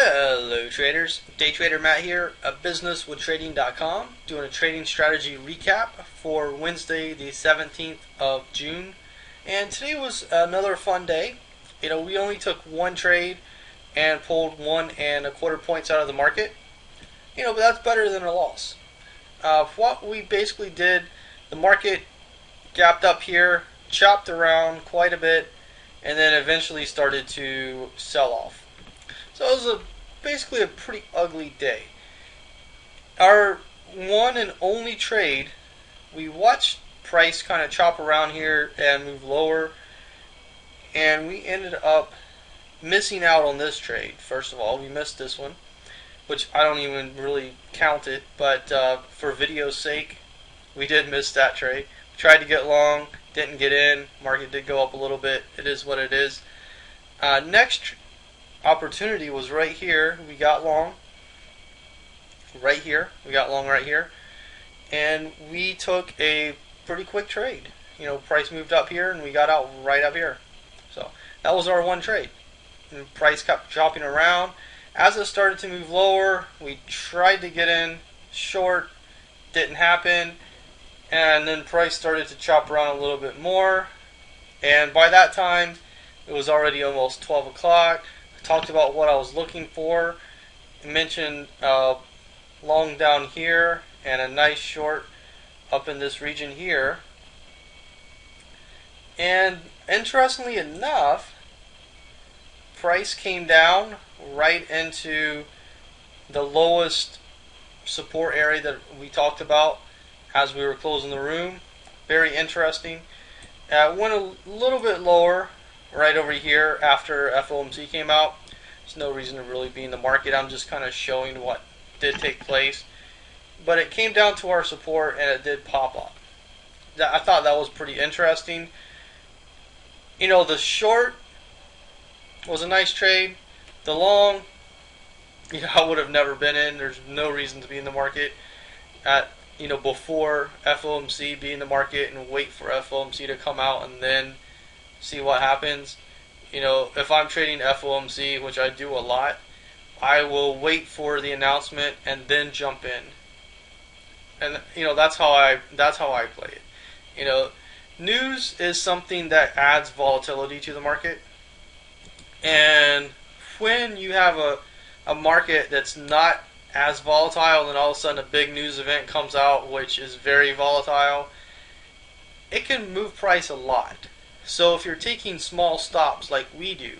Hello traders, Day Trader Matt here of businesswithtrading.com, doing a trading strategy recap for Wednesday the 17th of June. And today was another fun day. We only took one trade and pulled 1.25 points out of the market. But that's better than a loss. What we basically did, the market gapped up here, chopped around quite a bit, and then eventually started to sell off. So it was basically a pretty ugly day. Our one and only trade, we watched price kind of chop around here and move lower, and we ended up missing out on this trade. First of all, we missed this one, which I don't even really count it, but for video's sake, we did miss that trade. We tried to get long, didn't get in. Market did go up a little bit. It is what it is. Next opportunity was right here. We got long right here. And we took a pretty quick trade. Price moved up here and we got out right up here. So that was our one trade. And price kept chopping around. As it started to move lower, we tried to get in short. Didn't happen. And then price started to chop around a little bit more. And by that time, it was already almost 12 o'clock. Talked about what I was looking for. I mentioned long down here and a nice short up in this region here. And interestingly enough, price came down right into the lowest support area that we talked about as we were closing the room. Very interesting. Went a little bit lower right over here after FOMC came out. There's no reason to really be in the market. I'm just kind of showing what did take place. But it came down to our support and it did pop up. I thought that was pretty interesting. The short was a nice trade. The long, I would have never been in. There's no reason to be in the market at before FOMC, be in the market and wait for FOMC to come out and then see what happens. If I'm trading FOMC, which I do a lot, I will wait for the announcement and then jump in. And that's how I play it. News is something that adds volatility to the market. And when you have a market that's not as volatile, and then all of a sudden a big news event comes out which is very volatile, it can move price a lot. So if you're taking small stops like we do,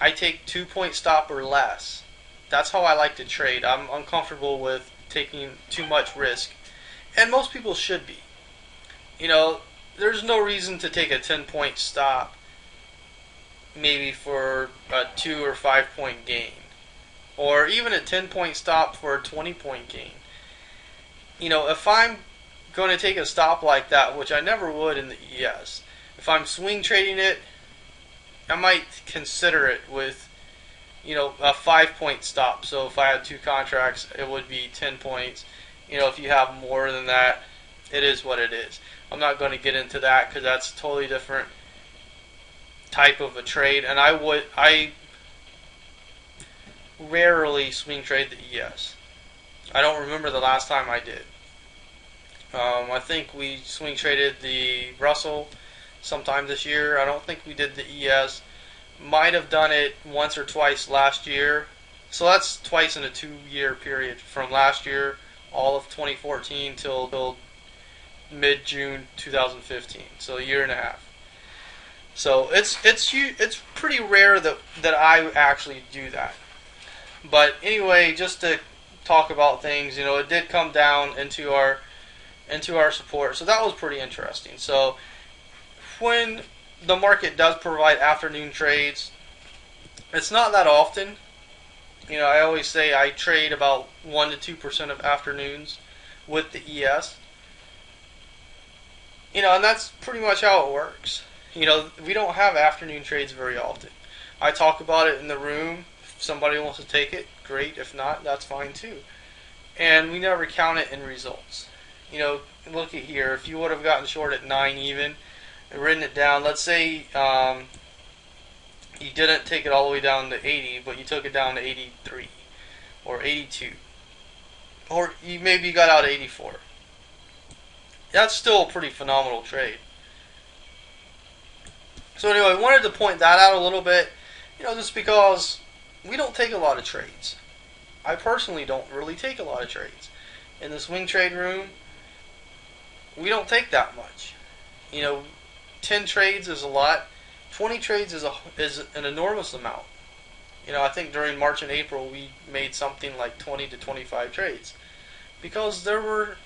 I take 2-point stop or less. That's how I like to trade. I'm uncomfortable with taking too much risk, and most people should be. There's no reason to take a 10-point stop maybe for a 2 or 5-point gain, or even a 10-point stop for a 20-point gain. If I'm going to take a stop like that, which I never would in the ES, if I'm swing trading it, I might consider it with, a 5-point stop. So if I had 2 contracts, it would be 10 points. If you have more than that, it is what it is. I'm not going to get into that because that's a totally different type of a trade. And I rarely swing trade the ES. I don't remember the last time I did. I think we swing traded the Russell sometime this year. I don't think we did the ES. Might have done it once or twice last year. So that's twice in a 2-year period, from last year, all of 2014 till mid-June 2015. So a year and a half. So it's pretty rare that I actually do that. But anyway, just to talk about things, it did come down into our support. So that was pretty interesting. So when the market does provide afternoon trades, it's not that often. I always say I trade about 1 to 2% of afternoons with the ES. And that's pretty much how it works. We don't have afternoon trades very often. I talk about it in the room. If somebody wants to take it, great. If not, that's fine too. And we never count it in results. Look at here. If you would have gotten short at 9 even, and written it down, let's say You didn't take it all the way down to 80, but you took it down to 83 or 82, or you maybe got out 84. That's still a pretty phenomenal trade. So anyway, I wanted to point that out a little bit, just because we don't take a lot of trades. I personally don't really take a lot of trades. In the swing trade room, we don't take that much. 10 trades is a lot. 20 trades is an enormous amount. I think during March and April we made something like 20 to 25 trades because they were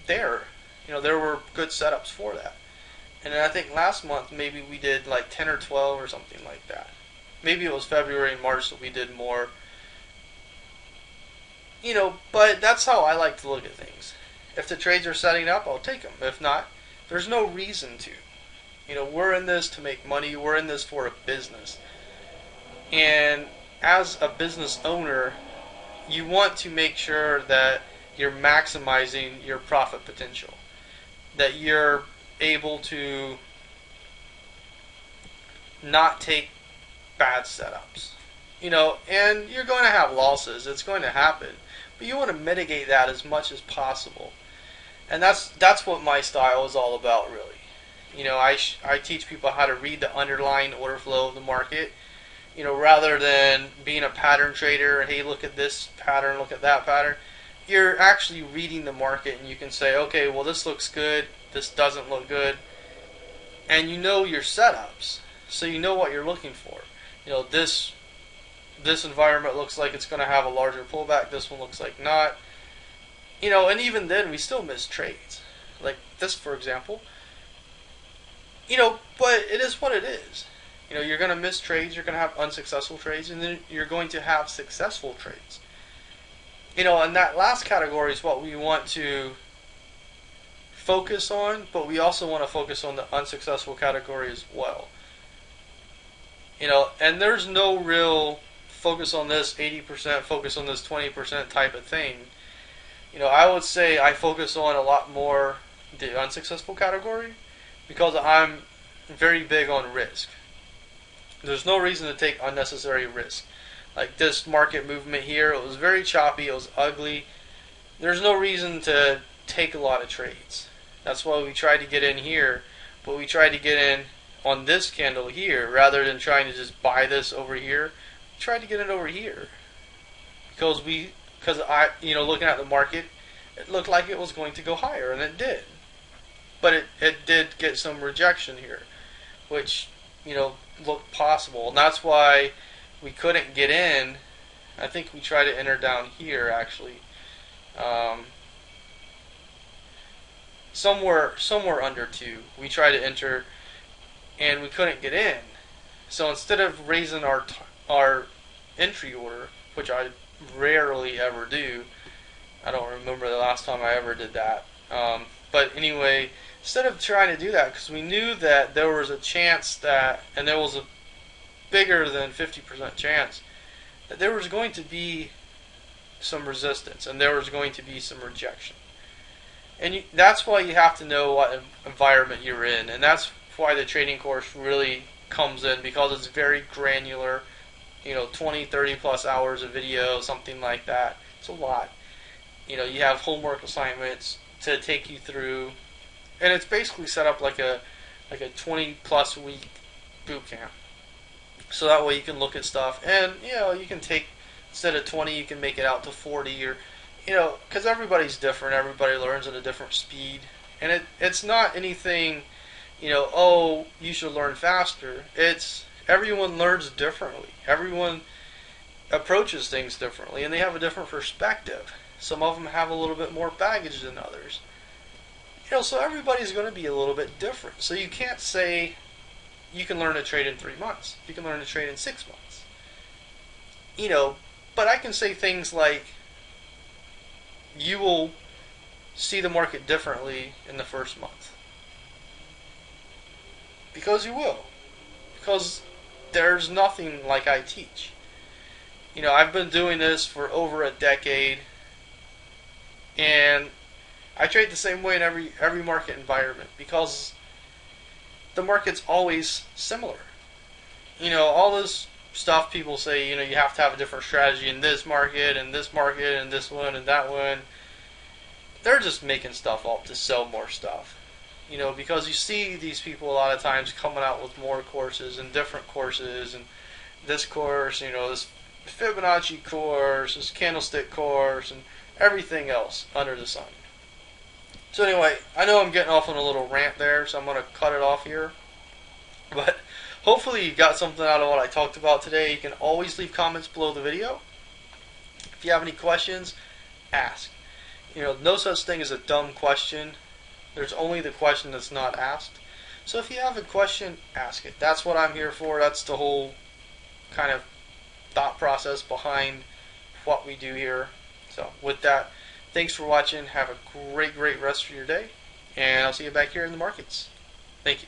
there. There were good setups for that. And then I think last month maybe we did like 10 or 12 or something like that. Maybe it was February and March that we did more. But that's how I like to look at things. If the trades are setting up, I'll take them. If not, there's no reason to. We're in this to make money. We're in this for a business. And as a business owner, you want to make sure that you're maximizing your profit potential. That you're able to not take bad setups. And you're going to have losses. It's going to happen. But you want to mitigate that as much as possible. And that's what my style is all about, really. I teach people how to read the underlying order flow of the market, rather than being a pattern trader. Hey, look at this pattern, look at that pattern. You're actually reading the market, and you can say, okay, well, this looks good, this doesn't look good, and you know your setups, so you know what you're looking for. This environment looks like it's going to have a larger pullback. This one looks like not. And even then, we still miss trades, like this, for example. But it is what it is. You're going to miss trades, you're going to have unsuccessful trades, and then you're going to have successful trades. And that last category is what we want to focus on, but we also want to focus on the unsuccessful category as well. And there's no real focus on this 80%, focus on this 20% type of thing. I would say I focus on a lot more the unsuccessful category, because I'm very big on risk. There's no reason to take unnecessary risk. Like this market movement here, it was very choppy, it was ugly. There's no reason to take a lot of trades. That's why we tried to get in here, but we tried to get in on this candle here rather than trying to just buy this over here. We tried to get it over here because I, looking at the market, it looked like it was going to go higher, and it did. But it did get some rejection here, which, looked possible. And that's why we couldn't get in. I think we tried to enter down here, actually. Somewhere under 2. We tried to enter, and we couldn't get in. So instead of raising our entry order, which I rarely ever do, I don't remember the last time I ever did that. But anyway, instead of trying to do that, because we knew that there was a chance that, and there was a bigger than 50% chance, that there was going to be some resistance and there was going to be some rejection. And that's why you have to know what environment you're in, and that's why the trading course really comes in, because it's very granular. 20, 30 plus hours of video, something like that. It's a lot. You have homework assignments to take you through, and it's basically set up like a 20 plus week boot camp. So that way you can look at stuff, and you can take, instead of 20, you can make it out to 40, or because everybody's different. Everybody learns at a different speed, and it's not anything. Oh, you should learn faster. It's everyone learns differently. Everyone approaches things differently, and they have a different perspective. Some of them have a little bit more baggage than others. So everybody's going to be a little bit different. So you can't say you can learn to trade in 3 months. You can learn to trade in 6 months. But I can say things like, you will see the market differently in the first month. Because you will. Because there's nothing like I teach. I've been doing this for over a decade, and I trade the same way in every market environment, because the market's always similar. all this stuff people say, you have to have a different strategy in this market and this market and this one and that one. They're just making stuff up to sell more stuff. Because you see these people a lot of times coming out with more courses and different courses, and this course, this Fibonacci course, this candlestick course, and everything else under the sun. So anyway, I know I'm getting off on a little rant there, so I'm going to cut it off here. But hopefully you got something out of what I talked about today. You can always leave comments below the video. If you have any questions, ask. No such thing as a dumb question. There's only the question that's not asked. So if you have a question, ask it. That's what I'm here for. That's the whole kind of thought process behind what we do here. So with that, thanks for watching. Have a great rest of your day. And I'll see you back here in the markets. Thank you.